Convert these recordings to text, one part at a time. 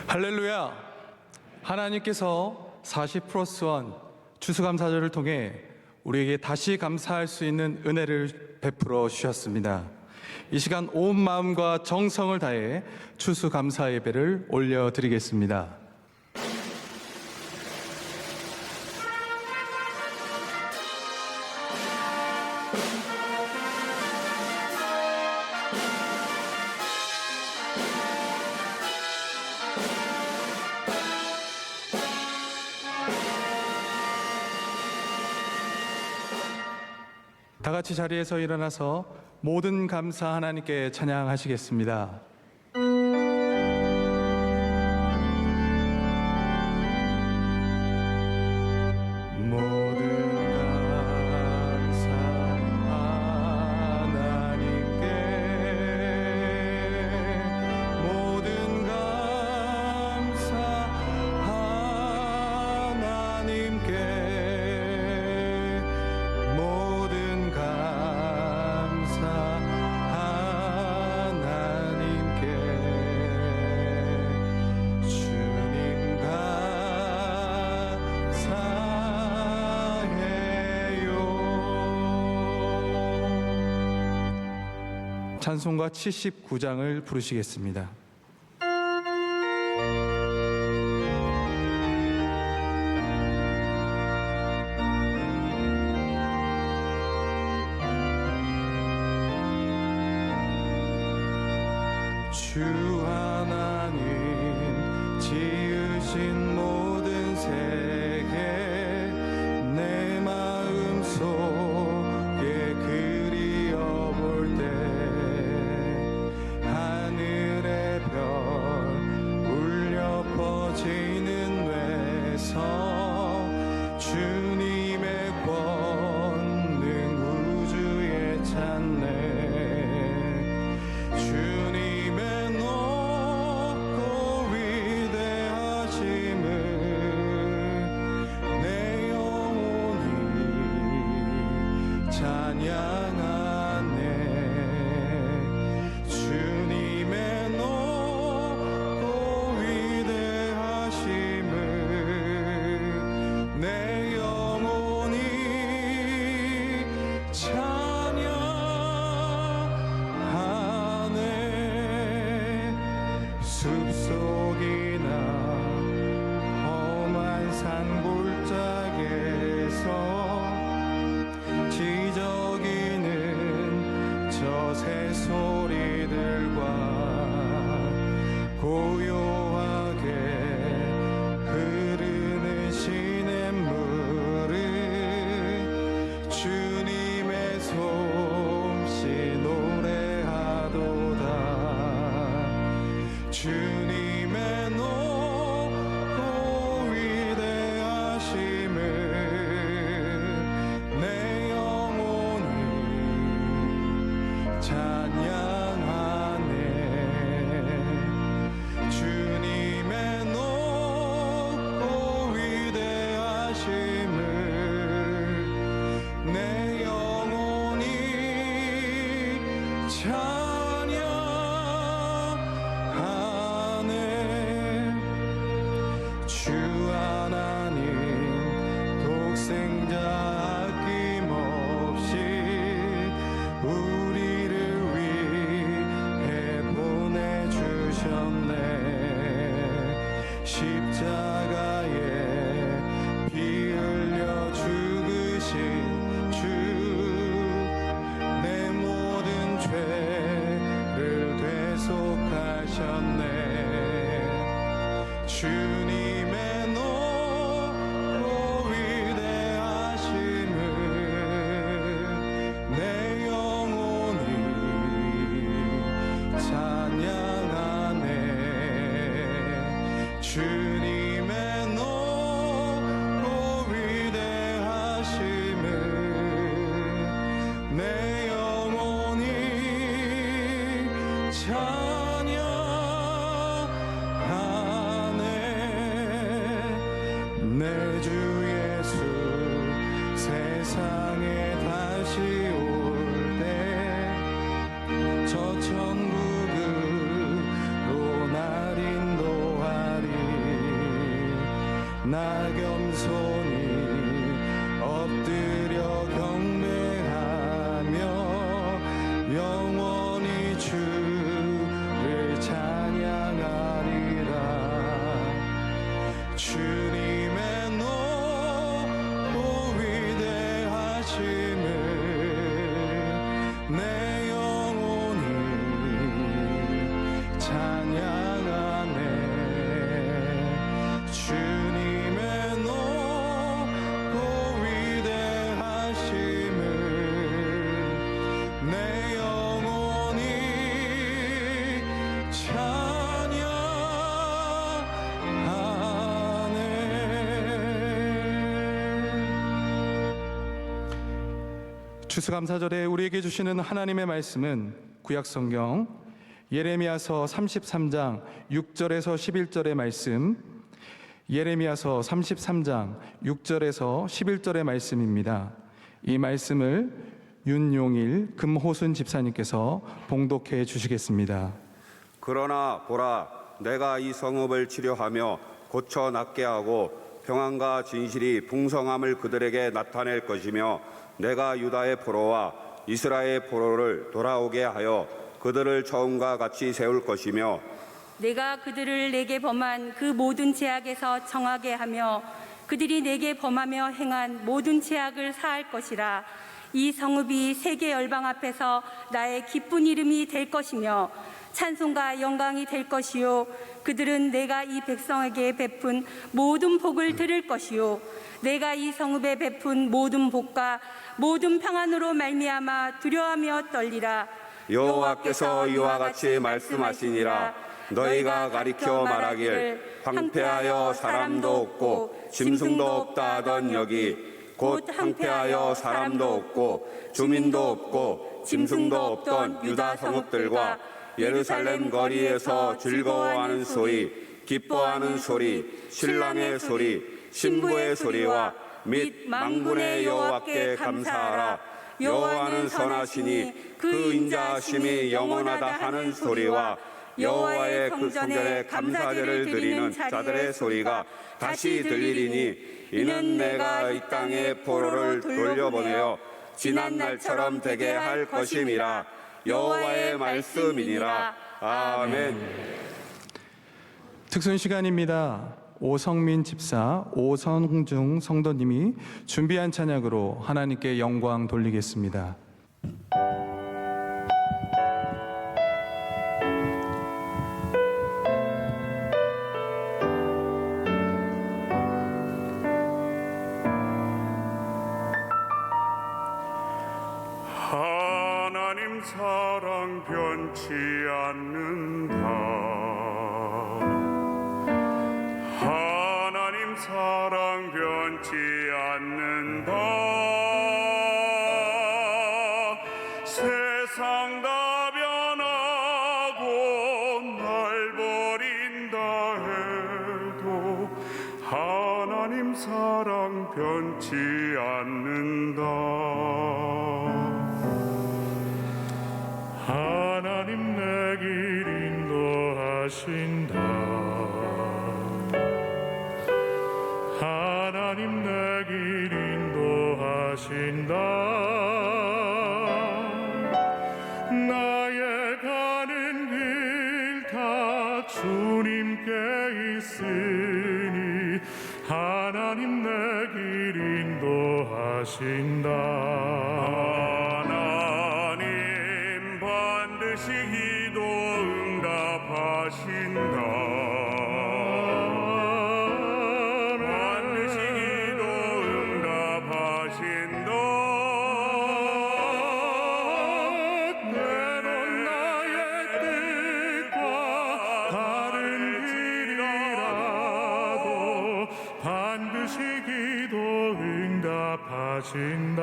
할렐루야! 하나님께서 40+1 추수감사절을 통해 우리에게 다시 감사할 수 있는 은혜를 베풀어 주셨습니다. 이 시간 온 마음과 정성을 다해 추수감사 예배를 올려드리겠습니다. 다 같이 자리에서 일어나서 모든 감사 하나님께 찬양하시겠습니다. 찬송가 79장을 부르시겠습니다. 주 하나님 지으신 모든 세계 내 마음속에 그리어볼 때 하늘의 별 울려 퍼지는 외성 주님의 권능 우주에 찬네 주님의 높고 위대하심을 내 영혼이 찬양하네 주님의 높고 위대하심을 내 영혼이 찬양하네 숲속이나 험한 산 골짜기에서 지저귀는 저 새소리들과 고요하게 흐르는 시냇물을 주님의 솜씨 노래하도다 주님의 높고 위대하심을 내 영혼이 찬양하네 주님의 높고 위대하심을 내 영혼이 찬양하네 주 하나님 독생자 아낌없이 우리를 위해 보내주셨네 십자가에 피 흘려 죽으신 주 내 모든 죄를 대속하셨네 주님의 높고 위대하심을 내 영혼이 찬양하네 주님의 높고 위대하심을 내 영혼이 찬양하네 내 주 예수 세상에 다시 올 때 저 천국으로 날 인도하리 나 겸손히 엎드려 경배하며 영원히 주를 찬양하리라. 주님의 높고 위대하심을 내 영혼이 찬양하네. 주님의 높고 위대하심을 내 영혼이 찬양하네. 추수감사절에 우리에게 주시는 하나님의 말씀은 구약성경 예레미야서 33장 6절에서 11절의 말씀, 예레미야서 33장 6절에서 11절의 말씀입니다. 이 말씀을 윤용일 금호순 집사님께서 봉독해 주시겠습니다. 그러나 보라, 내가 이 성읍을 치료하며 고쳐 낫게 하고 평안과 진실이 풍성함을 그들에게 나타낼 것이며, 내가 유다의 포로와 이스라엘의 포로를 돌아오게 하여 그들을 처음과 같이 세울 것이며, 내가 그들을 내게 범한 그 모든 죄악에서 정하게 하며 그들이 내게 범하며 행한 모든 죄악을 사할 것이라. 이 성읍이 세계 열방 앞에서 나의 기쁜 이름이 될 것이며 찬송과 영광이 될 것이요, 그들은 내가 이 백성에게 베푼 모든 복을 들을 것이요, 내가 이 성읍에 베푼 모든 복과 모든 평안으로 말미암아 두려워하며 떨리라. 여호와께서 이와 같이 말씀하시니라. 너희가 가리켜 말하길 황폐하여 사람도 없고 짐승도 없다 하던 여기 곧 황폐하여 사람도 없고 주민도 없고 짐승도 없던 유다 성읍들과 예루살렘 거리에서 즐거워하는 소리, 기뻐하는 소리, 신랑의 소리, 신부의 소리와 및 만군의 여호와께 감사하라. 여호와는 선하시니 그 인자하심이 영원하다 하는 소리와 여호와의 그 성전에 감사제를 드리는 자들의 소리가 다시 들리리니, 이는 내가 이 땅에 포로를 돌려보내어 지난 날처럼 되게 할 것임이라. 여호와의 말씀이니라. 아멘. 특선 시간입니다. 오성민 집사, 오선중 성도님이 준비한 찬양으로 하나님께 영광 돌리겠습니다. 하나님 사랑 변치 않는다. 하나님 사랑 변치 않는다. 세상 다 변하고 날 버린다 해도 하나님 사랑 변치 않는다. 하나님 내 길 인도하신다. 하나님 내 길 인도하신다. 나의 가는 길 다 주님께 있으니 하나님 내 길 인도하신다. 하나님 반드시 기도 응답하신다. 반드시 기도 응답하신다. 때론 나의 뜻과 다른 길이라도 반드시 기도 응답하신다.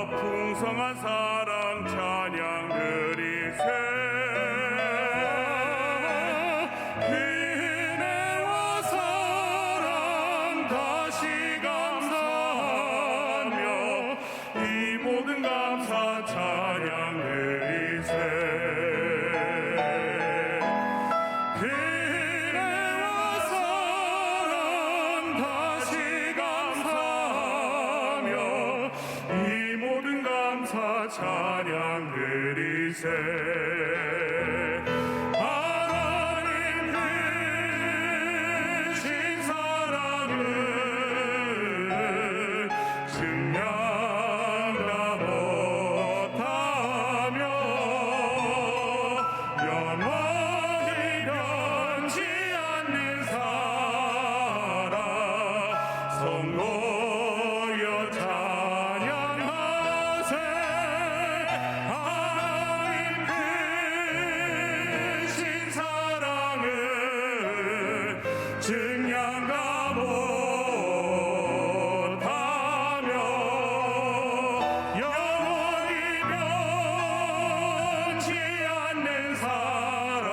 풍성한 사랑 찬양 드리세. 은혜와 사랑 다시 감사하며 이 모든 감 찬양 드리세 그대와 사랑 다시 감사하며 이 모든 감사 찬양 드리세 하나님 크신 사랑을 증명다 못하며 영원히 변치 않는 사랑 성도여 찬양하세 하나님 크신 사랑을 증량가 못하며 영원히 변치 않는 사랑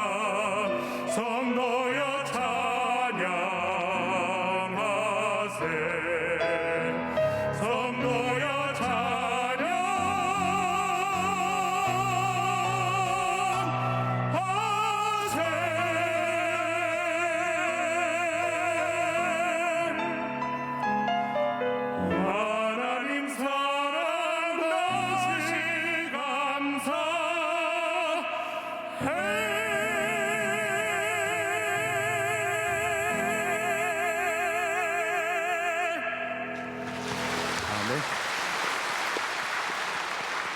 성도여 찬양하세 성도여 하나님 사랑 다시 감사해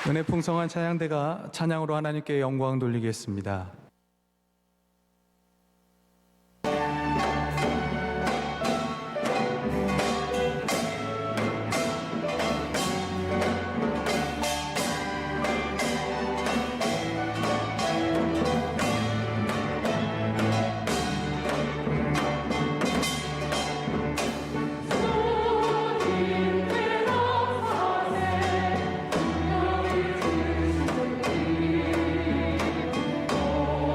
은혜 풍성한 찬양대가 찬양으로 하나님께 영광 돌리겠습니다. 오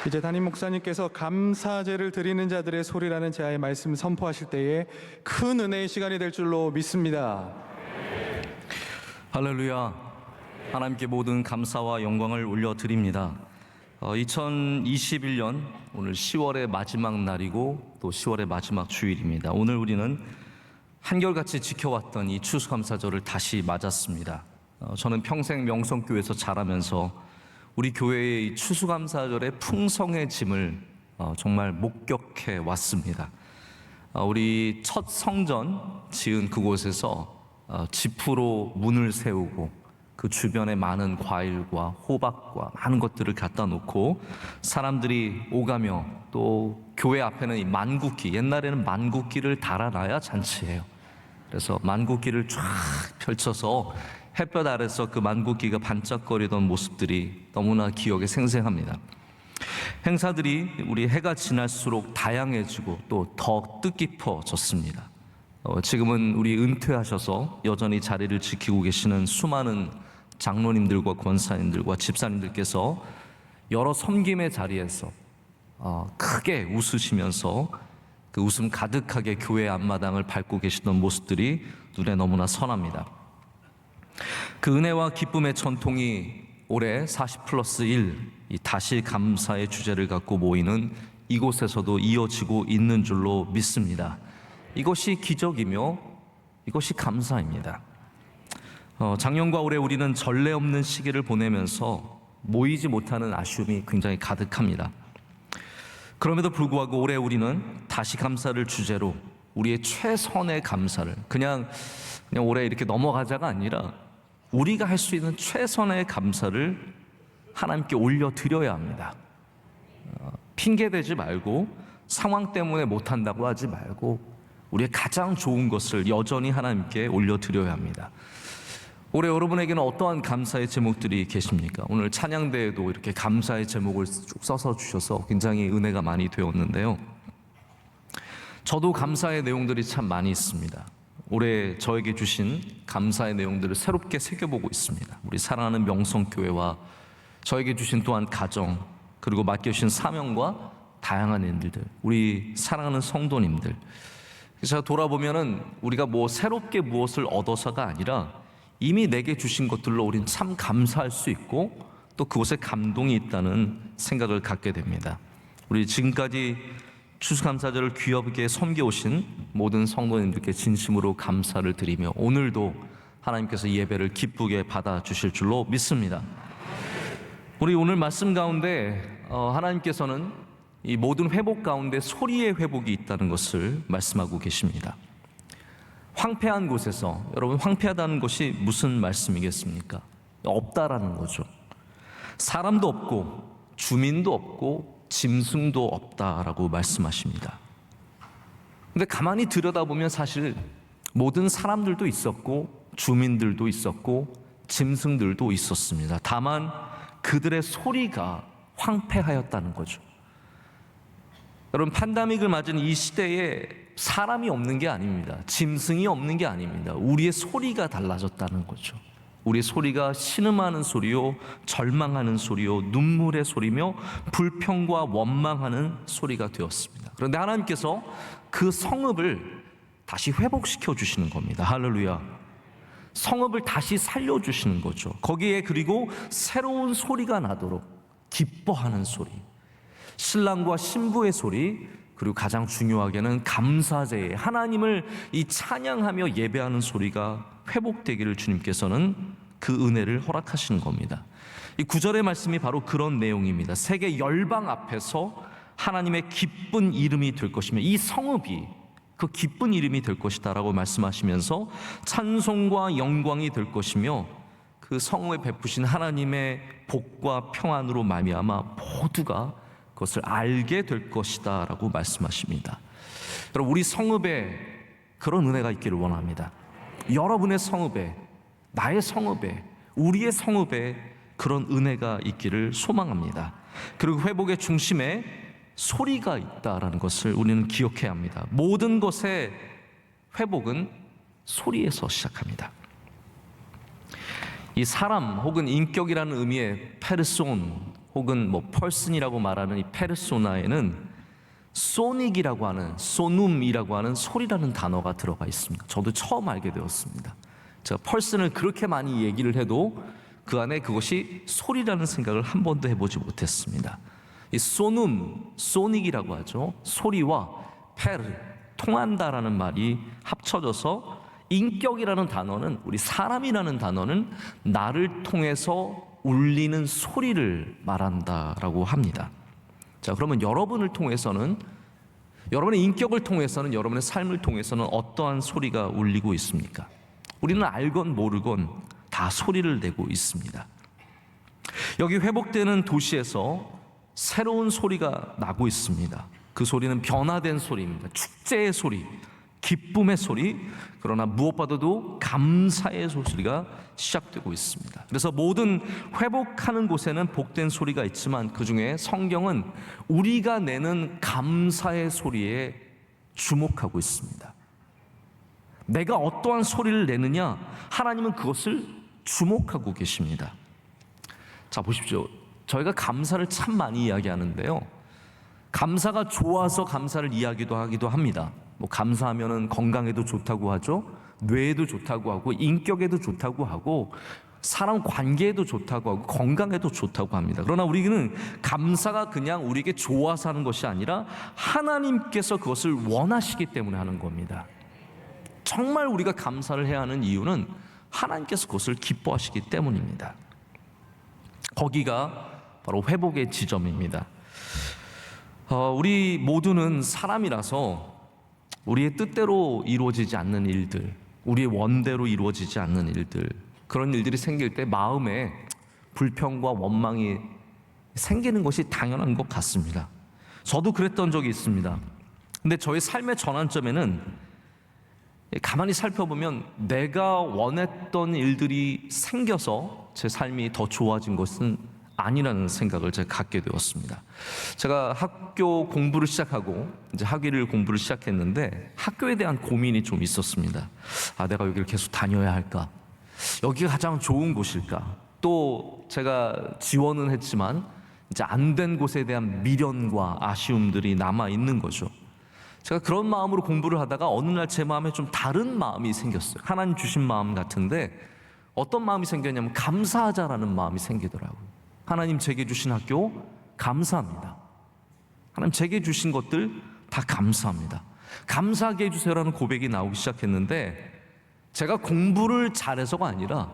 이제 담임 목사님께서 감사제를 드리는 자들의 소리라는 제아의 말씀 선포하실 때에 큰 은혜의 시간이 될 줄로 믿습니다. 할렐루야. 하나님께 모든 감사와 영광을 올려드립니다. 2021년 오늘 10월의 마지막 날이고 또 10월의 마지막 주일입니다. 오늘 우리는 한결같이 지켜왔던 이 추수감사절을 다시 맞았습니다. 저는 평생 명성교회에서 자라면서 우리 교회의 이 추수감사절의 풍성해짐을 정말 목격해 왔습니다. 우리 첫 성전 지은 그곳에서 지프로 문을 세우고 그 주변에 많은 과일과 호박과 많은 것들을 갖다 놓고 사람들이 오가며 또 교회 앞에는 이 만국기, 옛날에는 만국기를 달아놔야 잔치예요. 그래서 만국기를 쫙 펼쳐서 햇볕 아래서 그 만국기가 반짝거리던 모습들이 너무나 기억에 생생합니다. 행사들이 우리 해가 지날수록 다양해지고 또 더 뜻깊어졌습니다. 지금은 우리 은퇴하셔서 여전히 자리를 지키고 계시는 수많은 장로님들과 권사님들과 집사님들께서 여러 섬김의 자리에서 크게 웃으시면서 그 웃음 가득하게 교회 앞마당을 밟고 계시던 모습들이 눈에 너무나 선합니다. 그 은혜와 기쁨의 전통이 올해 40+1 이 다시 감사의 주제를 갖고 모이는 이곳에서도 이어지고 있는 줄로 믿습니다. 이것이 기적이며 이것이 감사입니다. 작년과 올해 우리는 전례 없는 시기를 보내면서 모이지 못하는 아쉬움이 굉장히 가득합니다. 그럼에도 불구하고 올해 우리는 다시 감사를 주제로 우리의 최선의 감사를 그냥 올해 이렇게 넘어가자가 아니라 우리가 할 수 있는 최선의 감사를 하나님께 올려드려야 합니다. 핑계대지 말고 상황 때문에 못한다고 하지 말고 우리의 가장 좋은 것을 여전히 하나님께 올려드려야 합니다. 올해 여러분에게는 어떠한 감사의 제목들이 계십니까? 오늘 찬양대에도 이렇게 감사의 제목을 쭉 써서 주셔서 굉장히 은혜가 많이 되었는데요. 저도 감사의 내용들이 참 많이 있습니다. 올해 저에게 주신 감사의 내용들을 새롭게 새겨보고 있습니다. 우리 사랑하는 명성교회와 저에게 주신 또한 가정, 그리고 맡겨주신 사명과 다양한 일들, 우리 사랑하는 성도님들. 제가 돌아보면은 우리가 뭐 새롭게 무엇을 얻어서가 아니라 이미 내게 주신 것들로 우린 참 감사할 수 있고 또 그곳에 감동이 있다는 생각을 갖게 됩니다. 우리 지금까지 추수감사절을 귀하게 섬겨오신 모든 성도님들께 진심으로 감사를 드리며 오늘도 하나님께서 예배를 기쁘게 받아주실 줄로 믿습니다. 우리 오늘 말씀 가운데 하나님께서는 이 모든 회복 가운데 소리의 회복이 있다는 것을 말씀하고 계십니다. 황폐한 곳에서, 여러분 황폐하다는 것이 무슨 말씀이겠습니까? 없다라는 거죠. 사람도 없고 주민도 없고 짐승도 없다라고 말씀하십니다. 근데 가만히 들여다보면 사실 모든 사람들도 있었고 주민들도 있었고 짐승들도 있었습니다. 다만 그들의 소리가 황폐하였다는 거죠. 여러분 팬데믹을 맞은 이 시대에 사람이 없는 게 아닙니다. 짐승이 없는 게 아닙니다. 우리의 소리가 달라졌다는 거죠. 우리의 소리가 신음하는 소리요, 절망하는 소리요, 눈물의 소리며 불평과 원망하는 소리가 되었습니다. 그런데 하나님께서 그 성읍을 다시 회복시켜 주시는 겁니다. 할렐루야. 성읍을 다시 살려주시는 거죠. 거기에 그리고 새로운 소리가 나도록 기뻐하는 소리, 신랑과 신부의 소리, 그리고 가장 중요하게는 감사제에 하나님을 이 찬양하며 예배하는 소리가 회복되기를 주님께서는 그 은혜를 허락하시는 겁니다. 이 9절의 말씀이 바로 그런 내용입니다. 세계 열방 앞에서 하나님의 기쁜 이름이 될 것이며 이 성읍이 그 기쁜 이름이 될 것이다 라고 말씀하시면서 찬송과 영광이 될 것이며 그 성읍에 베푸신 하나님의 복과 평안으로 말미암아 모두가 그것을 알게 될 것이다 라고 말씀하십니다. 여러분 우리 성읍에 그런 은혜가 있기를 원합니다. 여러분의 성읍에, 나의 성읍에, 우리의 성읍에 그런 은혜가 있기를 소망합니다. 그리고 회복의 중심에 소리가 있다라는 것을 우리는 기억해야 합니다. 모든 것의 회복은 소리에서 시작합니다. 이 사람 혹은 인격이라는 의미의 페르손 혹은 뭐 펄슨이라고 말하는 이 페르소나에는 소닉이라고 하는, 소눔이라고 하는 소리라는 단어가 들어가 있습니다. 저도 처음 알게 되었습니다. 제가 펄슨을 그렇게 많이 얘기를 해도 그 안에 그것이 소리라는 생각을 한 번도 해보지 못했습니다. 이 소눔, 소닉이라고 하죠. 소리와 페르, 통한다라는 말이 합쳐져서 인격이라는 단어는, 우리 사람이라는 단어는 나를 통해서 울리는 소리를 말한다라고 합니다. 자, 그러면 여러분을 통해서는, 여러분의 인격을 통해서는, 여러분의 삶을 통해서는 어떠한 소리가 울리고 있습니까? 우리는 알건 모르건 다 소리를 내고 있습니다. 여기 회복되는 도시에서 새로운 소리가 나고 있습니다. 그 소리는 변화된 소리입니다. 축제의 소리, 기쁨의 소리, 그러나 무엇보다도 감사의 소리가 시작되고 있습니다. 그래서 모든 회복하는 곳에는 복된 소리가 있지만 그 중에 성경은 우리가 내는 감사의 소리에 주목하고 있습니다. 내가 어떠한 소리를 내느냐, 하나님은 그것을 주목하고 계십니다. 자, 보십시오. 저희가 감사를 참 많이 이야기하는데요, 감사가 좋아서 감사를 이야기도 합니다. 뭐 감사하면은 건강에도 좋다고 하죠, 뇌에도 좋다고 하고, 인격에도 좋다고 하고, 사람 관계에도 좋다고 하고, 건강에도 좋다고 합니다. 그러나 우리는 감사가 그냥 우리에게 좋아서 하는 것이 아니라 하나님께서 그것을 원하시기 때문에 하는 겁니다. 정말 우리가 감사를 해야 하는 이유는 하나님께서 그것을 기뻐하시기 때문입니다. 거기가 바로 회복의 지점입니다. 우리 모두는 사람이라서 우리의 뜻대로 이루어지지 않는 일들, 우리의 원대로 이루어지지 않는 일들, 그런 일들이 생길 때 마음에 불평과 원망이 생기는 것이 당연한 것 같습니다. 저도 그랬던 적이 있습니다. 근데 저의 삶의 전환점에는 가만히 살펴보면 내가 원했던 일들이 생겨서 제 삶이 더 좋아진 것은 아니라는 생각을 제가 갖게 되었습니다. 제가 학교 공부를 시작하고 이제 학위를 공부를 시작했는데 학교에 대한 고민이 좀 있었습니다. 내가 여기를 계속 다녀야 할까? 여기가 가장 좋은 곳일까? 또 제가 지원은 했지만 이제 안 된 곳에 대한 미련과 아쉬움들이 남아 있는 거죠. 제가 그런 마음으로 공부를 하다가 어느 날 제 마음에 좀 다른 마음이 생겼어요. 하나님 주신 마음 같은데 어떤 마음이 생겼냐면 감사하자라는 마음이 생기더라고요. 하나님 제게 주신 학교 감사합니다. 하나님 제게 주신 것들 다 감사합니다. 감사하게 해주세요라는 고백이 나오기 시작했는데 제가 공부를 잘해서가 아니라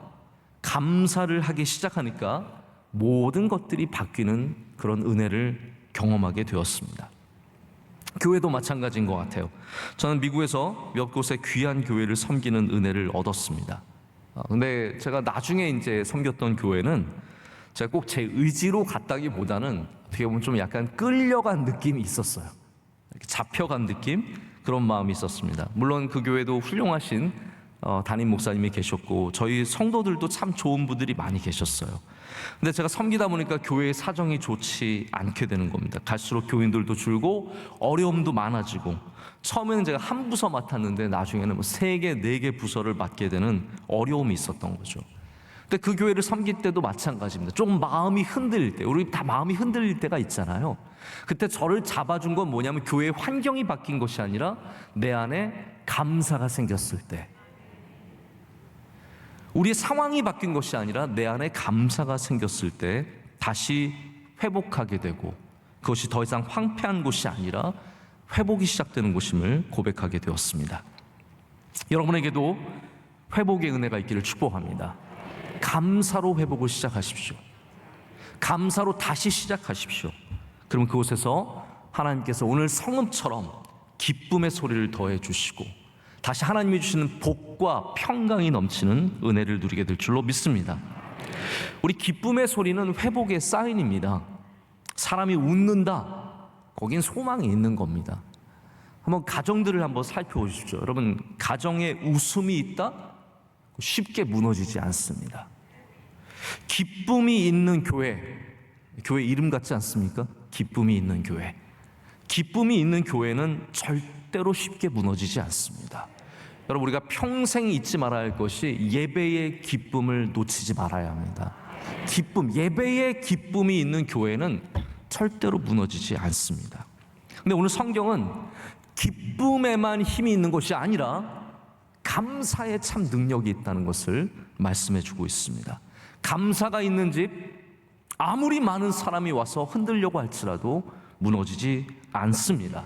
감사를 하기 시작하니까 모든 것들이 바뀌는 그런 은혜를 경험하게 되었습니다. 교회도 마찬가지인 것 같아요. 저는 미국에서 몇 곳의 귀한 교회를 섬기는 은혜를 얻었습니다. 근데 제가 나중에 이제 섬겼던 교회는 제가 꼭 제 의지로 갔다기보다는 어떻게 보면 좀 약간 끌려간 느낌이 있었어요. 이렇게 잡혀간 느낌, 그런 마음이 있었습니다. 물론 그 교회도 훌륭하신 담임 목사님이 계셨고 저희 성도들도 참 좋은 분들이 많이 계셨어요. 근데 제가 섬기다 보니까 교회의 사정이 좋지 않게 되는 겁니다. 갈수록 교인들도 줄고 어려움도 많아지고, 처음에는 제가 한 부서 맡았는데 나중에는 3개, 4개 부서를 맡게 되는 어려움이 있었던 거죠. 근데 그 교회를 섬길 때도 마찬가지입니다. 조금 마음이 흔들릴 때, 우리 다 마음이 흔들릴 때가 있잖아요. 그때 저를 잡아준 건 뭐냐면 교회의 환경이 바뀐 것이 아니라 내 안에 감사가 생겼을 때, 우리의 상황이 바뀐 것이 아니라 내 안에 감사가 생겼을 때 다시 회복하게 되고, 그것이 더 이상 황폐한 곳이 아니라 회복이 시작되는 곳임을 고백하게 되었습니다. 여러분에게도 회복의 은혜가 있기를 축복합니다. 감사로 회복을 시작하십시오. 감사로 다시 시작하십시오. 그럼 그곳에서 하나님께서 오늘 성읍처럼 기쁨의 소리를 더해 주시고 다시 하나님이 주시는 복과 평강이 넘치는 은혜를 누리게 될 줄로 믿습니다. 우리 기쁨의 소리는 회복의 사인입니다. 사람이 웃는다, 거긴 소망이 있는 겁니다. 한번 가정들을 한번 살펴보십시오. 여러분, 가정에 웃음이 있다? 쉽게 무너지지 않습니다. 기쁨이 있는 교회, 교회 이름 같지 않습니까? 기쁨이 있는 교회. 기쁨이 있는 교회는 절대로 쉽게 무너지지 않습니다. 여러분, 우리가 평생 잊지 말아야 할 것이 예배의 기쁨을 놓치지 말아야 합니다. 기쁨, 예배의 기쁨이 있는 교회는 절대로 무너지지 않습니다. 근데 오늘 성경은 기쁨에만 힘이 있는 것이 아니라 감사에 참 능력이 있다는 것을 말씀해 주고 있습니다. 감사가 있는 집, 아무리 많은 사람이 와서 흔들려고 할지라도 무너지지 않습니다.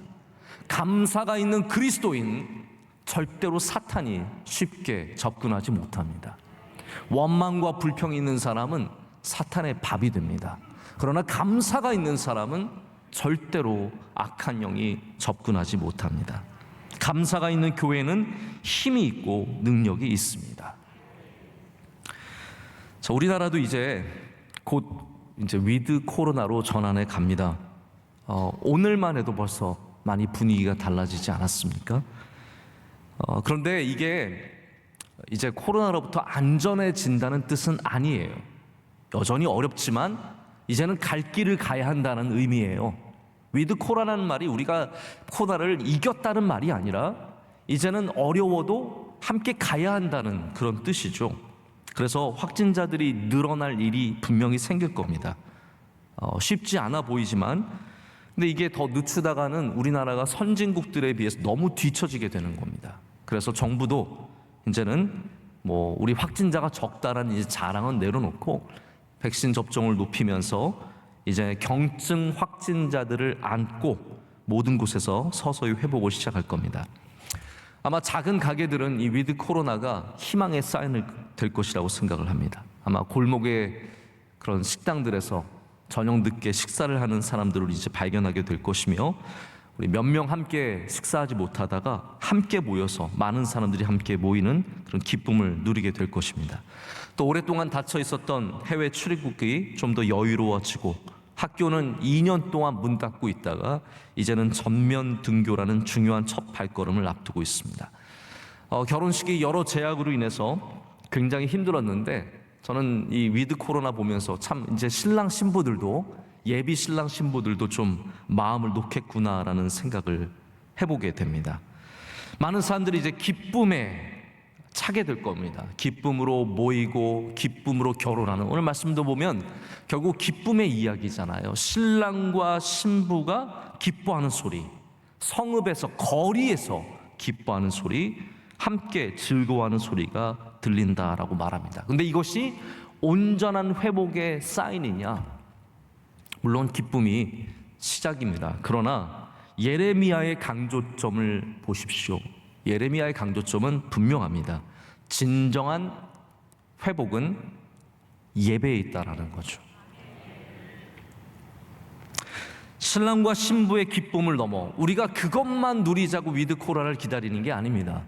감사가 있는 그리스도인, 절대로 사탄이 쉽게 접근하지 못합니다. 원망과 불평이 있는 사람은 사탄의 밥이 됩니다. 그러나 감사가 있는 사람은 절대로 악한 영이 접근하지 못합니다. 감사가 있는 교회는 힘이 있고 능력이 있습니다. 자, 우리나라도 이제 곧 위드 코로나로 전환해 갑니다. 오늘만 해도 벌써 많이 분위기가 달라지지 않았습니까? 그런데 이게 이제 코로나로부터 안전해진다는 뜻은 아니에요. 여전히 어렵지만 이제는 갈 길을 가야 한다는 의미예요. 위드 코로나는 말이 우리가 코로나를 이겼다는 말이 아니라 이제는 어려워도 함께 가야 한다는 그런 뜻이죠. 그래서 확진자들이 늘어날 일이 분명히 생길 겁니다. 쉽지 않아 보이지만 근데 이게 더 늦추다가는 우리나라가 선진국들에 비해서 너무 뒤처지게 되는 겁니다. 그래서 정부도 이제는 우리 확진자가 적다라는 이제 자랑은 내려놓고 백신 접종을 높이면서 이제 경증 확진자들을 안고 모든 곳에서 서서히 회복을 시작할 겁니다. 아마 작은 가게들은 이 위드 코로나가 희망의 사인이 될 것이라고 생각을 합니다. 아마 골목의 그런 식당들에서 저녁 늦게 식사를 하는 사람들을 이제 발견하게 될 것이며 우리 몇 명 함께 식사하지 못하다가 함께 모여서 많은 사람들이 함께 모이는 그런 기쁨을 누리게 될 것입니다. 또 오랫동안 닫혀 있었던 해외 출입국이 좀 더 여유로워지고 학교는 2년 동안 문 닫고 있다가 이제는 전면 등교라는 중요한 첫 발걸음을 앞두고 있습니다. 결혼식이 여러 제약으로 인해서 굉장히 힘들었는데 저는 이 위드 코로나 보면서 참 이제 신랑 신부들도 예비 신랑 신부들도 좀 마음을 놓겠구나라는 생각을 해보게 됩니다. 많은 사람들이 이제 기쁨에 차게 될 겁니다. 기쁨으로 모이고 기쁨으로 결혼하는, 오늘 말씀도 보면 결국 기쁨의 이야기잖아요. 신랑과 신부가 기뻐하는 소리, 성읍에서 거리에서 기뻐하는 소리, 함께 즐거워하는 소리가 들린다라고 말합니다. 근데 이것이 온전한 회복의 사인이냐? 물론 기쁨이 시작입니다. 그러나 예레미야의 강조점을 보십시오. 예레미야의 강조점은 분명합니다. 진정한 회복은 예배에 있다라는 거죠. 신랑과 신부의 기쁨을 넘어 우리가 그것만 누리자고 위드 코로나를 기다리는 게 아닙니다.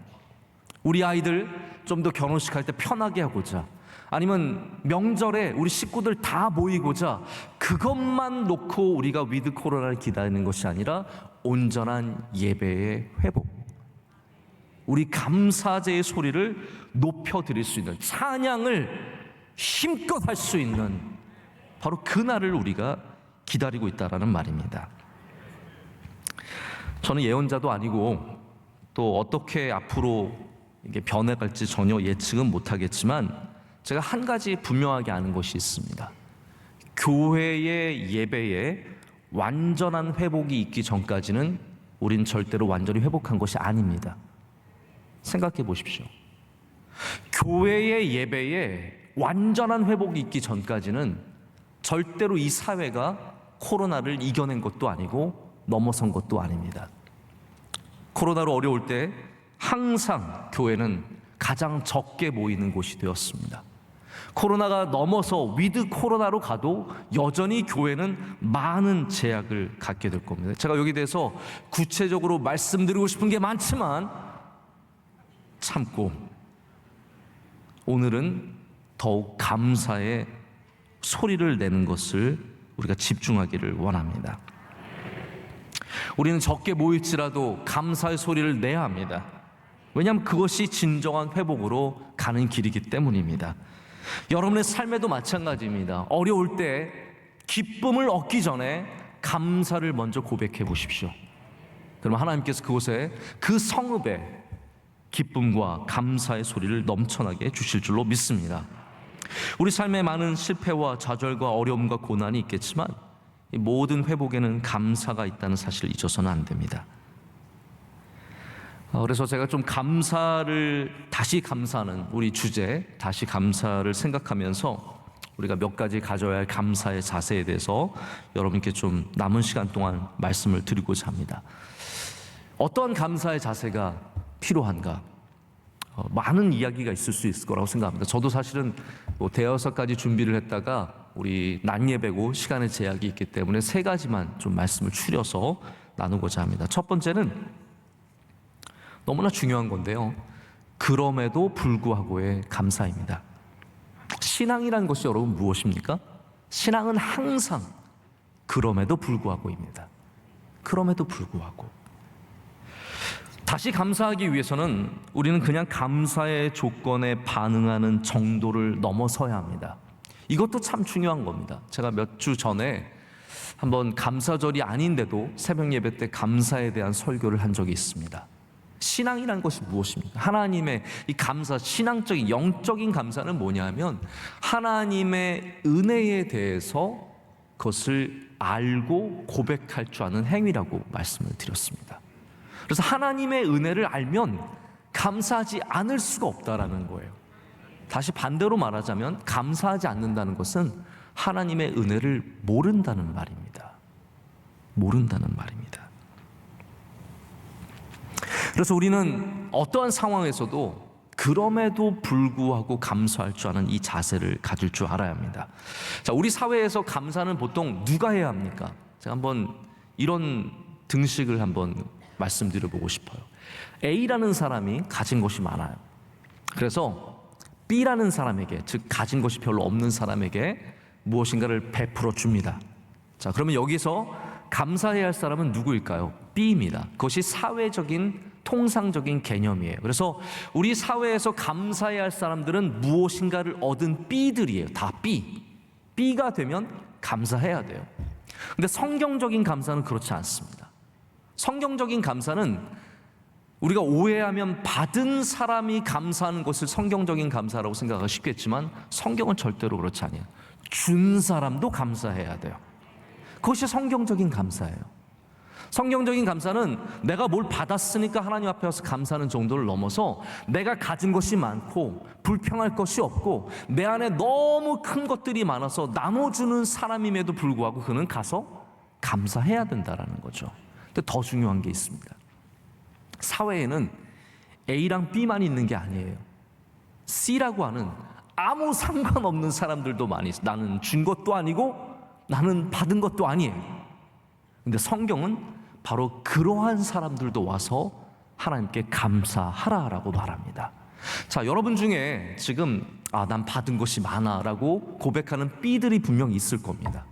우리 아이들 좀 더 결혼식 할 때 편하게 하고자, 아니면 명절에 우리 식구들 다 모이고자 그것만 놓고 우리가 위드 코로나를 기다리는 것이 아니라 온전한 예배의 회복, 우리 감사제의 소리를 높여드릴 수 있는, 찬양을 힘껏 할 수 있는 바로 그날을 우리가 기다리고 있다는 말입니다. 저는 예언자도 아니고 또 어떻게 앞으로 이게 변해갈지 전혀 예측은 못하겠지만 제가 한 가지 분명하게 아는 것이 있습니다. 교회의 예배에 완전한 회복이 있기 전까지는 우린 절대로 완전히 회복한 것이 아닙니다. 생각해 보십시오. 교회의 예배에 완전한 회복이 있기 전까지는 절대로 이 사회가 코로나를 이겨낸 것도 아니고 넘어선 것도 아닙니다. 코로나로 어려울 때 항상 교회는 가장 적게 모이는 곳이 되었습니다. 코로나가 넘어서 위드 코로나로 가도 여전히 교회는 많은 제약을 갖게 될 겁니다. 제가 여기 대해서 구체적으로 말씀드리고 싶은 게 많지만 참고 오늘은 더욱 감사의 소리를 내는 것을 우리가 집중하기를 원합니다. 우리는 적게 모일지라도 감사의 소리를 내야 합니다. 왜냐하면 그것이 진정한 회복으로 가는 길이기 때문입니다. 여러분의 삶에도 마찬가지입니다. 어려울 때 기쁨을 얻기 전에 감사를 먼저 고백해 보십시오. 그러면 하나님께서 그곳에, 그 성읍에 기쁨과 감사의 소리를 넘쳐나게 주실 줄로 믿습니다. 우리 삶에 많은 실패와 좌절과 어려움과 고난이 있겠지만 이 모든 회복에는 감사가 있다는 사실을 잊어서는 안 됩니다. 그래서 제가 좀 다시 감사하는 우리 주제, 다시 감사를 생각하면서 우리가 몇 가지 가져야 할 감사의 자세에 대해서 여러분께 좀 남은 시간 동안 말씀을 드리고자 합니다. 어떠한 감사의 자세가 필요한가? 많은 이야기가 있을 수 있을 거라고 생각합니다. 저도 사실은 대여섯 가지 준비를 했다가 우리 낮 예배고 시간의 제약이 있기 때문에 3가지만 좀 말씀을 추려서 나누고자 합니다. 첫 번째는 너무나 중요한 건데요, 그럼에도 불구하고의 감사입니다. 신앙이란 것이 여러분 무엇입니까? 신앙은 항상 그럼에도 불구하고입니다. 그럼에도 불구하고. 다시 감사하기 위해서는 우리는 그냥 감사의 조건에 반응하는 정도를 넘어서야 합니다. 이것도 참 중요한 겁니다. 제가 몇 주 전에 한번 감사절이 아닌데도 새벽 예배 때 감사에 대한 설교를 한 적이 있습니다. 신앙이란 것이 무엇입니까? 하나님의 이 감사, 신앙적인 영적인 감사는 뭐냐면 하나님의 은혜에 대해서 그것을 알고 고백할 줄 아는 행위라고 말씀을 드렸습니다. 그래서 하나님의 은혜를 알면 감사하지 않을 수가 없다라는 거예요. 다시 반대로 말하자면 감사하지 않는다는 것은 하나님의 은혜를 모른다는 말입니다. 모른다는 말입니다. 그래서 우리는 어떠한 상황에서도 그럼에도 불구하고 감사할 줄 아는 이 자세를 가질 줄 알아야 합니다. 자, 우리 사회에서 감사는 보통 누가 해야 합니까? 제가 한번 이런 등식을 한번 말씀드려보고 싶어요. A라는 사람이 가진 것이 많아요. 그래서 B라는 사람에게, 즉 가진 것이 별로 없는 사람에게 무엇인가를 베풀어 줍니다. 자, 그러면 여기서 감사해야 할 사람은 누구일까요? B입니다. 그것이 사회적인 통상적인 개념이에요. 그래서 우리 사회에서 감사해야 할 사람들은 무엇인가를 얻은 B들이에요. 다 B. B가 되면 감사해야 돼요. 근데 성경적인 감사는 그렇지 않습니다. 성경적인 감사는 우리가 오해하면 받은 사람이 감사하는 것을 성경적인 감사라고 생각하기 쉽겠지만 성경은 절대로 그렇지 않아요. 준 사람도 감사해야 돼요. 그것이 성경적인 감사예요. 성경적인 감사는 내가 뭘 받았으니까 하나님 앞에 와서 감사하는 정도를 넘어서 내가 가진 것이 많고 불평할 것이 없고 내 안에 너무 큰 것들이 많아서 나눠주는 사람임에도 불구하고 그는 가서 감사해야 된다라는 거죠. 근데 더 중요한 게 있습니다. 사회에는 A랑 B만 있는 게 아니에요. C라고 하는 아무 상관없는 사람들도 많이 있어요. 나는 준 것도 아니고 나는 받은 것도 아니에요. 근데 성경은 바로 그러한 사람들도 와서 하나님께 감사하라라고 말합니다. 자, 여러분 중에 지금 난 받은 것이 많아라고 고백하는 B들이 분명히 있을 겁니다.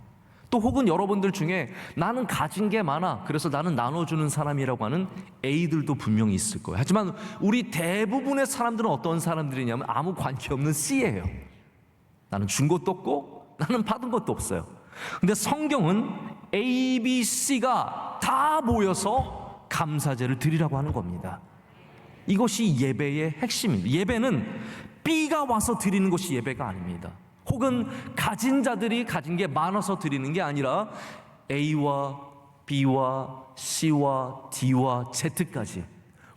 또 혹은 여러분들 중에 나는 가진 게 많아, 그래서 나는 나눠주는 사람이라고 하는 A들도 분명히 있을 거예요. 하지만 우리 대부분의 사람들은 어떤 사람들이냐면 아무 관계없는 C예요. 나는 준 것도 없고 나는 받은 것도 없어요. 근데 성경은 A, B, C가 다 모여서 감사제를 드리라고 하는 겁니다. 이것이 예배의 핵심입니다. 예배는 B가 와서 드리는 것이 예배가 아닙니다. 혹은 가진 자들이 가진 게 많아서 드리는 게 아니라 A와 B와 C와 D와 Z까지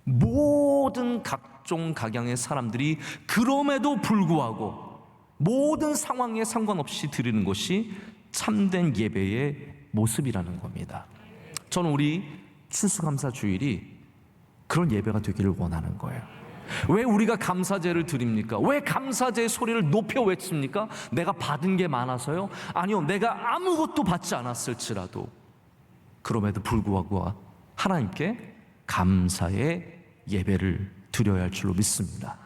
모든 각종 각양의 사람들이 그럼에도 불구하고 모든 상황에 상관없이 드리는 것이 참된 예배의 모습이라는 겁니다. 저는 우리 추수감사 주일이 그런 예배가 되기를 원하는 거예요. 왜 우리가 감사제를 드립니까? 왜 감사제의 소리를 높여 외칩니까? 내가 받은 게 많아서요? 아니요, 내가 아무것도 받지 않았을지라도 그럼에도 불구하고 하나님께 감사의 예배를 드려야 할 줄로 믿습니다.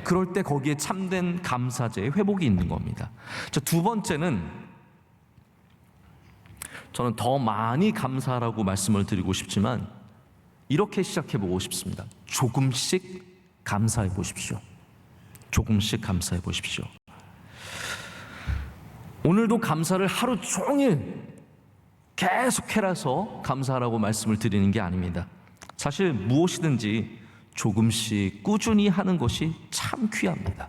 그럴 때 거기에 참된 감사제의 회복이 있는 겁니다. 자, 두 번째는 저는 더 많이 감사하라고 말씀을 드리고 싶지만 이렇게 시작해 보고 싶습니다. 조금씩 감사해 보십시오. 조금씩 감사해 보십시오. 오늘도 감사를 하루 종일 계속해라서 감사하라고 말씀을 드리는 게 아닙니다. 사실 무엇이든지 조금씩 꾸준히 하는 것이 참 귀합니다.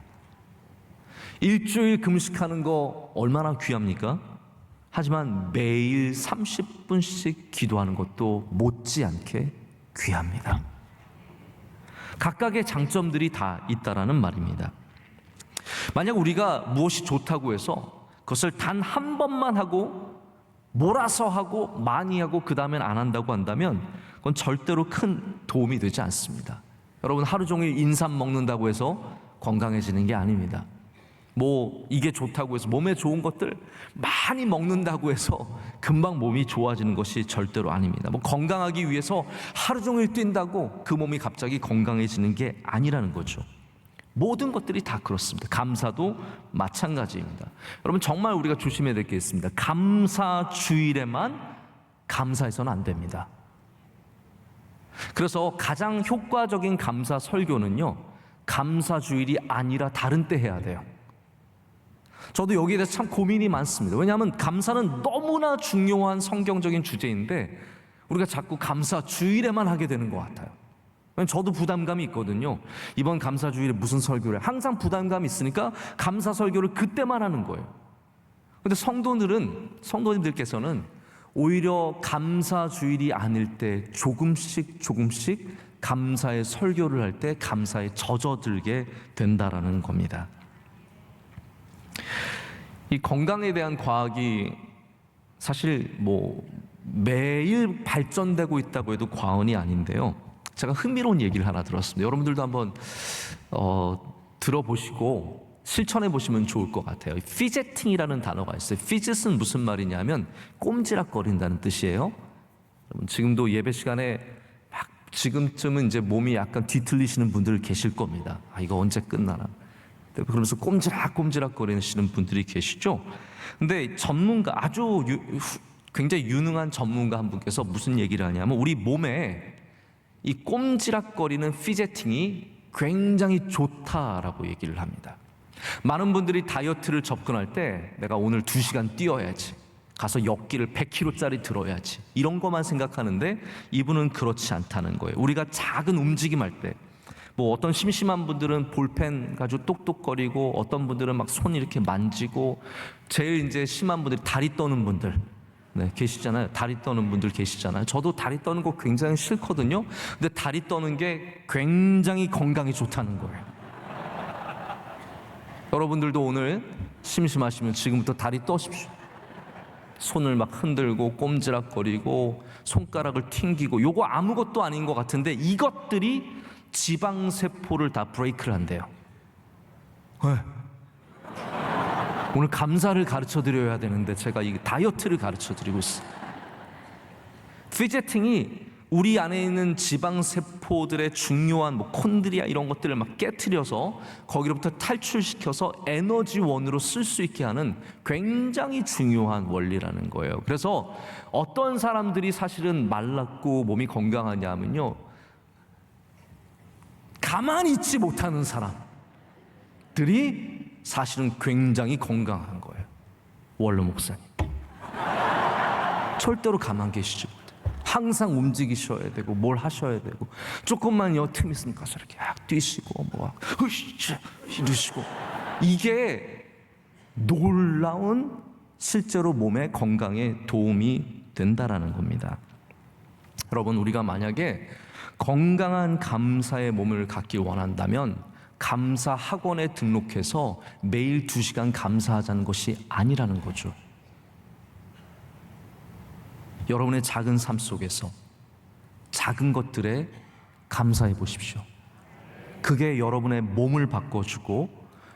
일주일 금식하는 거 얼마나 귀합니까? 하지만 매일 30분씩 기도하는 것도 못지않게 귀합니다. 각각의 장점들이 다 있다라는 말입니다. 만약 우리가 무엇이 좋다고 해서 그것을 단 한 번만 하고 몰아서 하고 많이 하고 그 다음엔 안 한다고 한다면 그건 절대로 큰 도움이 되지 않습니다. 여러분, 하루 종일 인삼 먹는다고 해서 건강해지는 게 아닙니다. 뭐 이게 좋다고 해서 몸에 좋은 것들 많이 먹는다고 해서 금방 몸이 좋아지는 것이 절대로 아닙니다. 뭐 건강하기 위해서 하루 종일 뛴다고 그 몸이 갑자기 건강해지는 게 아니라는 거죠. 모든 것들이 다 그렇습니다. 감사도 마찬가지입니다. 여러분, 정말 우리가 조심해야 될 게 있습니다. 감사 주일에만 감사해서는 안 됩니다. 그래서 가장 효과적인 감사 설교는요, 감사 주일이 아니라 다른 때 해야 돼요. 저도 여기에 대해서 참 고민이 많습니다. 왜냐하면 감사는 너무나 중요한 성경적인 주제인데 우리가 자꾸 감사 주일에만 하게 되는 것 같아요. 저도 부담감이 있거든요. 이번 감사 주일에 무슨 설교를 해? 항상 부담감이 있으니까 감사 설교를 그때만 하는 거예요. 근데 성도님들께서는 오히려 감사 주일이 아닐 때 조금씩 감사의 설교를 할 때 감사에 젖어들게 된다라는 겁니다. 이 건강에 대한 과학이 사실 뭐 매일 발전되고 있다고 해도 과언이 아닌데요. 제가 흥미로운 얘기를 하나 들었습니다. 여러분들도 한번 들어보시고 실천해 보시면 좋을 것 같아요. 피제팅이라는 단어가 있어요. 피젯은 무슨 말이냐면 꼼지락거린다는 뜻이에요. 여러분, 지금도 예배 시간에 막 지금쯤은 이제 몸이 약간 뒤틀리시는 분들 계실 겁니다. 아, 이거 언제 끝나나? 그러면서 꼼지락거리시는 분들이 계시죠. 근데 전문가, 굉장히 유능한 전문가 한 분께서 무슨 얘기를 하냐면 우리 몸에 이 꼼지락거리는 피제팅이 굉장히 좋다라고 얘기를 합니다. 많은 분들이 다이어트를 접근할 때 내가 오늘 2시간 뛰어야지, 가서 역기를 100kg짜리 들어야지, 이런 것만 생각하는데 이분은 그렇지 않다는 거예요. 우리가 작은 움직임할 때 뭐 어떤 심심한 분들은 볼펜 가지고 똑똑거리고, 어떤 분들은 막 손 이렇게 만지고, 제일 이제 심한 분들이 다리 떠는 분들 계시잖아요. 다리 떠는 분들 계시잖아요. 저도 다리 떠는 거 굉장히 싫거든요. 근데 다리 떠는 게 굉장히 건강에 좋다는 거예요. 여러분들도 오늘 심심하시면 지금부터 다리 떠십시오. 손을 막 흔들고 꼼지락거리고 손가락을 튕기고, 요거 아무것도 아닌 것 같은데 이것들이 지방세포를 다 브레이크를 한대요. 왜? 오늘 감사를 가르쳐드려야 되는데 제가 이 다이어트를 가르쳐드리고 있어요. 피제팅이 우리 안에 있는 지방세포들의 중요한 뭐 콘드리아 이런 것들을 막 깨트려서 거기로부터 탈출시켜서 에너지원으로 쓸 수 있게 하는 굉장히 중요한 원리라는 거예요. 그래서 어떤 사람들이 사실은 말랐고 몸이 건강하냐면요, 가만히 있지 못하는 사람들이 사실은 굉장히 건강한 거예요. 원로 목사님, 절대로 가만 계시지 못해요. 항상 움직이셔야 되고 뭘 하셔야 되고, 조금만 틈 있으니까 이렇게 뛰시고 뭐 이러시고, 이게 놀라운 실제로 몸의 건강에 도움이 된다라는 겁니다. 여러분, 우리가 만약에 건강한 감사의 몸을 갖길 원한다면 감사 학원에 등록해서 매일 2시간 감사하자는 것이 아니라는 거죠. 여러분의 작은 삶 속에서 작은 것들에 감사해 보십시오. 그게 여러분의 몸을 바꿔주고,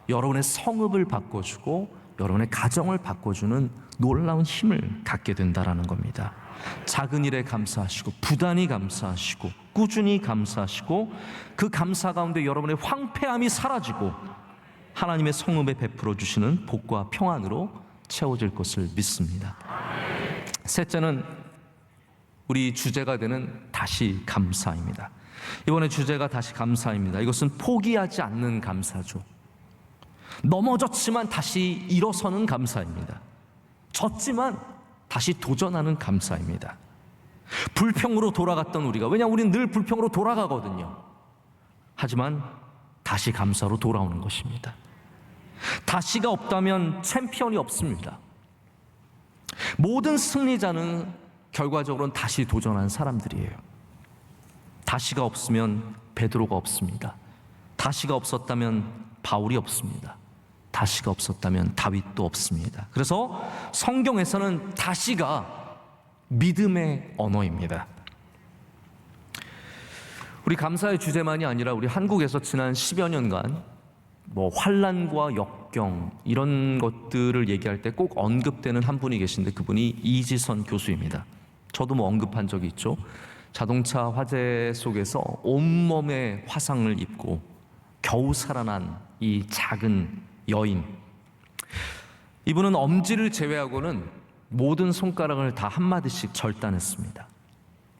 여러분의 성읍을 바꿔주고, 여러분의 가정을 바꿔주는 놀라운 힘을 갖게 된다라는 겁니다. 작은 일에 감사하시고, 부단히 감사하시고, 꾸준히 감사하시고, 그 감사 가운데 여러분의 황폐함이 사라지고 하나님의 성읍에 베풀어 주시는 복과 평안으로 채워질 것을 믿습니다. 셋째는 우리 주제가 되는 다시 감사입니다. 이번에 주제가 다시 감사입니다. 이것은 포기하지 않는 감사죠. 넘어졌지만 다시 일어서는 감사입니다. 졌지만 다시 도전하는 감사입니다. 불평으로 돌아갔던 우리가, 왜냐하면 우리는 늘 불평으로 돌아가거든요. 하지만 다시 감사로 돌아오는 것입니다. 다시가 없다면 챔피언이 없습니다. 모든 승리자는 결과적으로는 다시 도전한 사람들이에요. 다시가 없으면 베드로가 없습니다. 다시가 없었다면 바울이 없습니다. 다시가 없었다면 다윗도 없습니다. 그래서 성경에서는 다시가 믿음의 언어입니다. 우리 감사의 주제만이 아니라 우리 한국에서 지난 10여 년간 환난과 역경 이런 것들을 얘기할 때 꼭 언급되는 한 분이 계신데 그분이 이지선 교수입니다. 저도 언급한 적이 있죠. 자동차 화재 속에서 온몸에 화상을 입고 겨우 살아난 이 작은 여인. 이분은 엄지를 제외하고는 모든 손가락을 다 한마디씩 절단했습니다.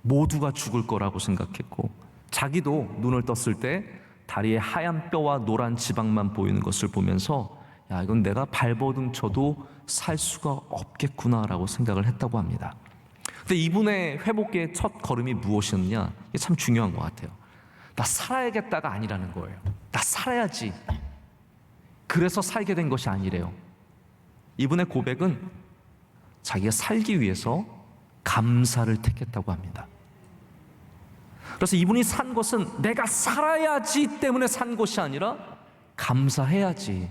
모두가 죽을 거라고 생각했고 자기도 눈을 떴을 때 다리에 하얀 뼈와 노란 지방만 보이는 것을 보면서 야, 이건 내가 발버둥 쳐도 살 수가 없겠구나라고 생각을 했다고 합니다. 근데 이분의 회복의 첫 걸음이 무엇이었느냐? 이게 참 중요한 것 같아요. 나 살아야겠다가 아니라는 거예요. 나 살아야지. 그래서 살게 된 것이 아니래요. 이분의 고백은 자기가 살기 위해서 감사를 택했다고 합니다. 그래서 이분이 산 것은 내가 살아야지 때문에 산 것이 아니라 감사해야지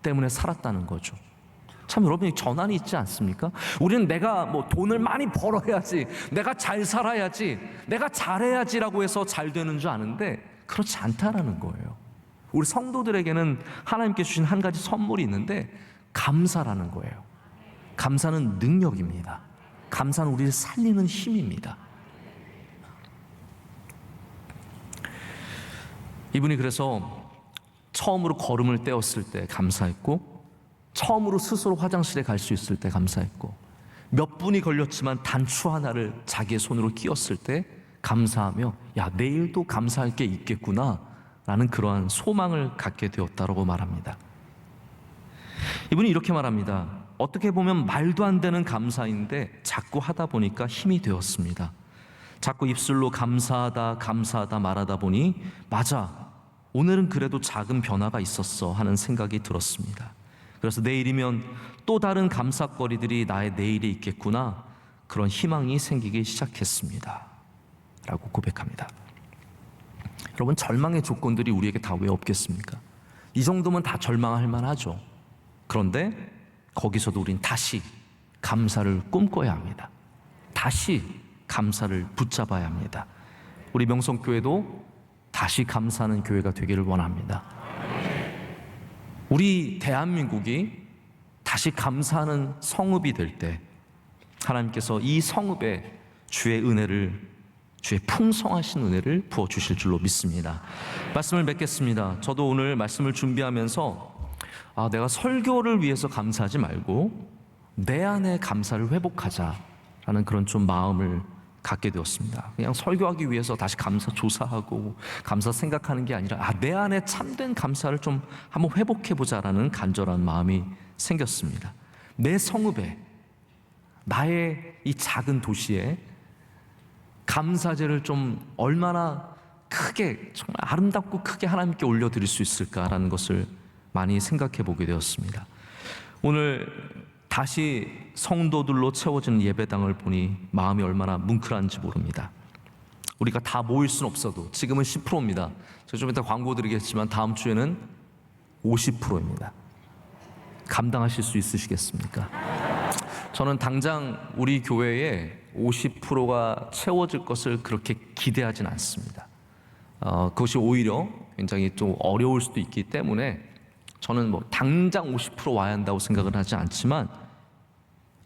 때문에 살았다는 거죠. 참 여러분이 전환이 있지 않습니까? 우리는 내가 돈을 많이 벌어야지, 내가 잘 살아야지, 내가 잘해야지라고 해서 잘 되는 줄 아는데 그렇지 않다라는 거예요. 우리 성도들에게는 하나님께 주신 한 가지 선물이 있는데 감사라는 거예요. 감사는 능력입니다. 감사는 우리를 살리는 힘입니다. 이분이 그래서 처음으로 걸음을 떼었을 때 감사했고 처음으로 스스로 화장실에 갈 수 있을 때 감사했고 몇 분이 걸렸지만 단추 하나를 자기의 손으로 끼웠을 때 감사하며 야, 내일도 감사할 게 있겠구나 라는 그러한 소망을 갖게 되었다고 말합니다. 이분이 이렇게 말합니다. 어떻게 보면 말도 안 되는 감사인데 자꾸 하다 보니까 힘이 되었습니다. 자꾸 입술로 감사하다 말하다 보니 맞아, 오늘은 그래도 작은 변화가 있었어 하는 생각이 들었습니다. 그래서 내일이면 또 다른 감사거리들이 나의 내일에 있겠구나, 그런 희망이 생기기 시작했습니다 라고 고백합니다. 여러분, 절망의 조건들이 우리에게 다 왜 없겠습니까? 이 정도면 다 절망할 만하죠. 그런데 거기서도 우린 다시 감사를 꿈꿔야 합니다. 다시 감사를 붙잡아야 합니다. 우리 명성교회도 다시 감사하는 교회가 되기를 원합니다. 우리 대한민국이 다시 감사하는 성읍이 될 때 하나님께서 이 성읍에 주의 은혜를, 주의 풍성하신 은혜를 부어주실 줄로 믿습니다. 말씀을 맺겠습니다. 저도 오늘 말씀을 준비하면서 내가 설교를 위해서 감사하지 말고 내 안에 감사를 회복하자라는 그런 좀 마음을 갖게 되었습니다. 그냥 설교하기 위해서 다시 감사 조사하고 감사 생각하는 게 아니라 내 안에 참된 감사를 좀 한번 회복해보자라는 간절한 마음이 생겼습니다. 내 성읍에, 나의 이 작은 도시에 감사제를 좀 얼마나 크게, 정말 아름답고 크게 하나님께 올려드릴 수 있을까라는 것을 많이 생각해 보게 되었습니다. 오늘 다시 성도들로 채워지는 예배당을 보니 마음이 얼마나 뭉클한지 모릅니다. 우리가 다 모일 수는 없어도 지금은 10%입니다. 제가 좀 이따 광고 드리겠지만 다음 주에는 50%입니다. 감당하실 수 있으시겠습니까? 저는 당장 우리 교회에 50%가 채워질 것을 그렇게 기대하진 않습니다. 그것이 오히려 굉장히 좀 어려울 수도 있기 때문에 저는 당장 50% 와야 한다고 생각을 하지 않지만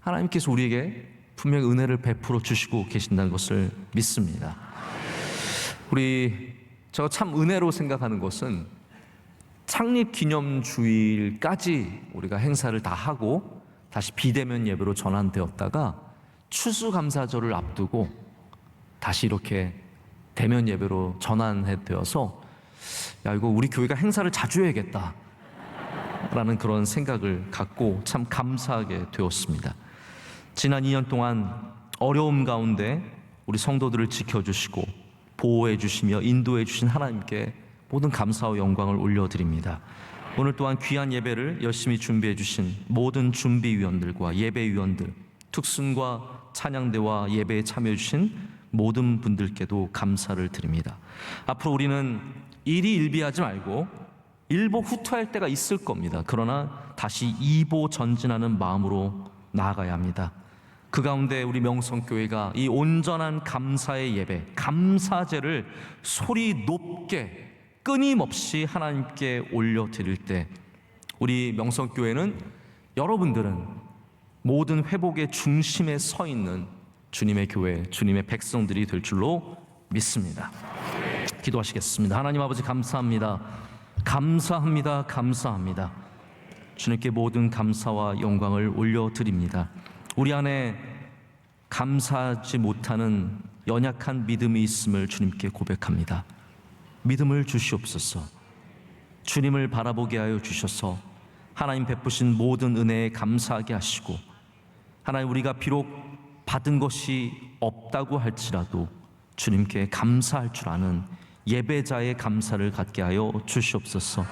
하나님께서 우리에게 분명히 은혜를 베풀어 주시고 계신다는 것을 믿습니다. 제가 참 은혜로 생각하는 것은 창립 기념 주일까지 우리가 행사를 다 하고 다시 비대면 예배로 전환되었다가 추수감사절을 앞두고 다시 이렇게 대면 예배로 전환되어서 이거 우리 교회가 행사를 자주 해야겠다 라는 그런 생각을 갖고 참 감사하게 되었습니다. 지난 2년 동안 어려움 가운데 우리 성도들을 지켜주시고 보호해 주시며 인도해 주신 하나님께 모든 감사와 영광을 올려드립니다. 오늘 또한 귀한 예배를 열심히 준비해 주신 모든 준비위원들과 예배위원들, 특순과 찬양대와 예배에 참여해 주신 모든 분들께도 감사를 드립니다. 앞으로 우리는 일희일비하지 말고 일보 후퇴할 때가 있을 겁니다. 그러나 다시 이보 전진하는 마음으로 나아가야 합니다. 그 가운데 우리 명성교회가 이 온전한 감사의 예배, 감사제를 소리 높게 끊임없이 하나님께 올려드릴 때 우리 명성교회는, 여러분들은 모든 회복의 중심에 서 있는 주님의 교회, 주님의 백성들이 될 줄로 믿습니다. 기도하시겠습니다. 하나님 아버지, 감사합니다. 감사합니다. 감사합니다. 주님께 모든 감사와 영광을 올려드립니다. 우리 안에 감사하지 못하는 연약한 믿음이 있음을 주님께 고백합니다. 믿음을 주시옵소서. 주님을 바라보게 하여 주셔서 하나님 베푸신 모든 은혜에 감사하게 하시고, 하나님 우리가 비록 받은 것이 없다고 할지라도 주님께 감사할 줄 아는 예배자의 감사를 갖게 하여 주시옵소서.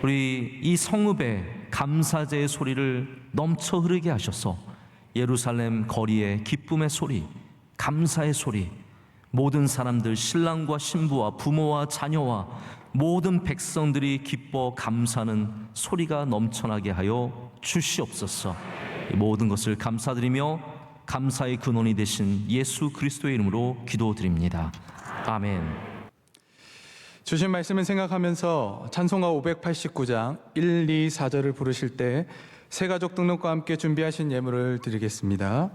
우리 이 성읍에 감사제의 소리를 넘쳐 흐르게 하셔서 예루살렘 거리에 기쁨의 소리, 감사의 소리, 모든 사람들, 신랑과 신부와 부모와 자녀와 모든 백성들이 기뻐 감사하는 소리가 넘쳐나게 하여 주시옵소서. 모든 것을 감사드리며 감사의 근원이 되신 예수 그리스도의 이름으로 기도드립니다. 아멘. 주신 말씀을 생각하면서 찬송가 589장 1, 2, 4절을 부르실 때 새가족 등록과 함께 준비하신 예물을 드리겠습니다.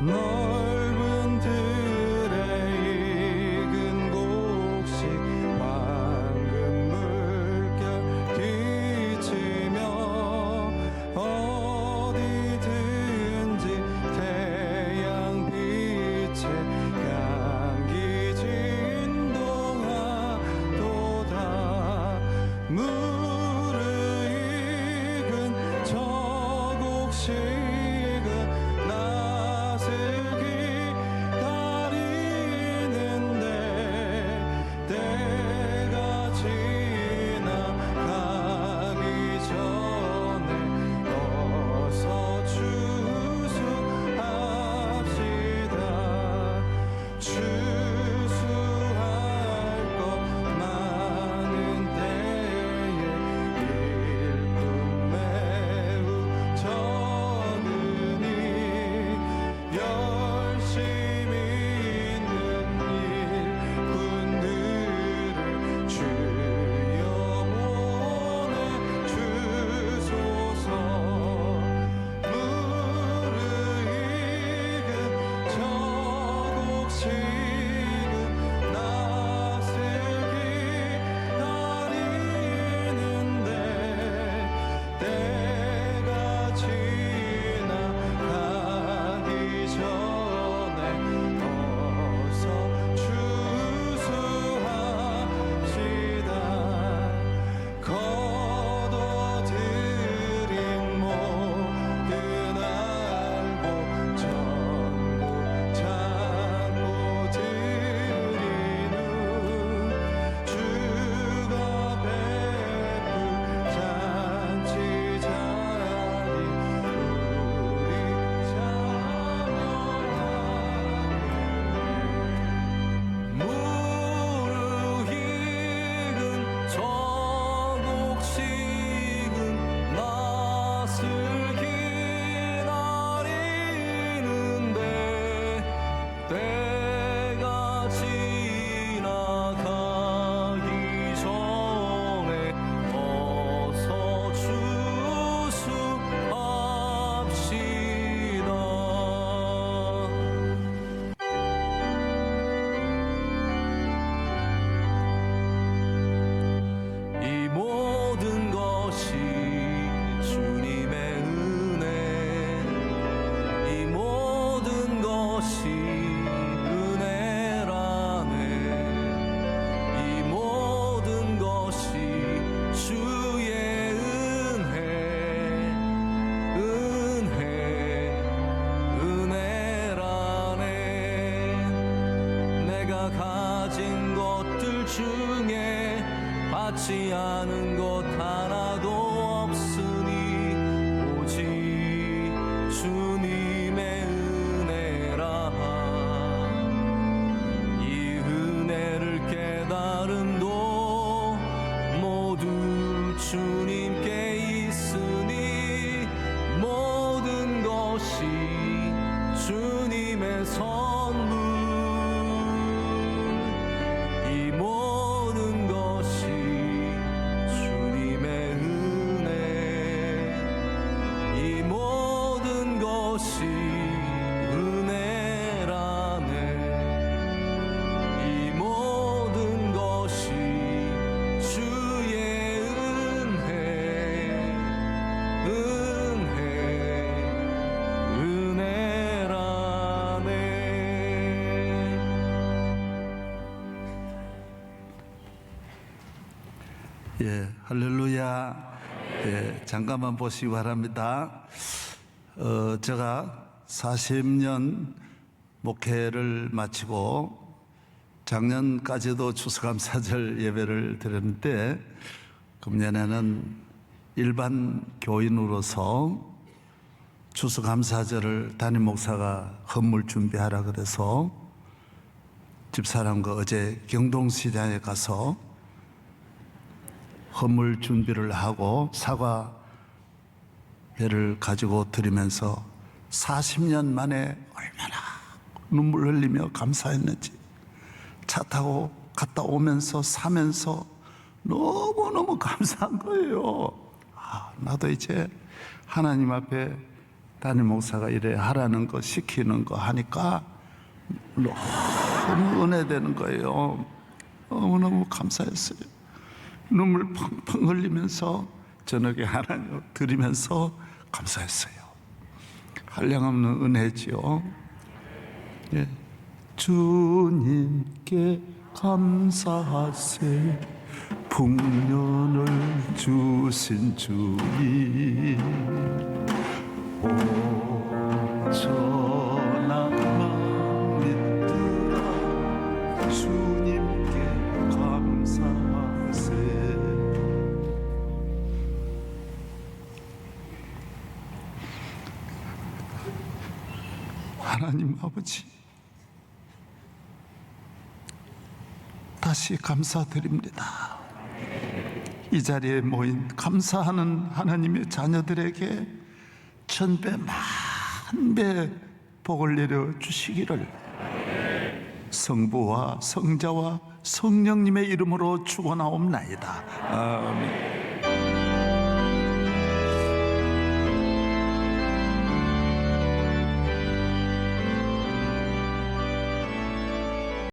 넓은 들에 익은 곡식 황금 물결 비치며 어디든지 태양 빛에 향기 진동하도다. 무르익은 저 곡식은 바라는 것 하나도 없으니 오직 주님의 은혜라. 이 은혜를 깨달음도 모두 주님께 있으니 모든 것이 주님의 선물. 이 모든 것이 주님의 은혜. 이 모든 것이 은혜라네. 이 모든 것이 주의 은혜라네. 예, 할렐루야. 예, 잠깐만 보시기 바랍니다. 제가 40년 목회를 마치고 작년까지도 추수감사절 예배를 드렸는데 금년에는 일반 교인으로서 추수감사절을 담임 목사가 헌물 준비하라 그래서 집사람과 어제 경동시장에 가서 헌물 준비를 하고 사과회를 가지고 드리면서 40년 만에 얼마나 눈물 흘리며 감사했는지, 차 타고 갔다 오면서 사면서 너무너무 감사한 거예요. 나도 이제 하나님 앞에 담임 목사가 이래 하라는 거 시키는 거 하니까 너무 은혜되는 거예요. 너무너무 감사했어요. 눈물 펑펑 흘리면서 저녁에 하나님 드리면서 감사했어요. 한량없는 은혜지요. 예. 주님께 감사하세. 풍년을 주신 주님. 오천하만 믿들아 주님께 감사하세. 하나님 아버지, 다시 감사드립니다. 이 자리에 모인 감사하는 하나님의 자녀들에게 천배 만배 복을 내려 주시기를 성부와 성자와 성령님의 이름으로 축원하옵나이다. 아멘.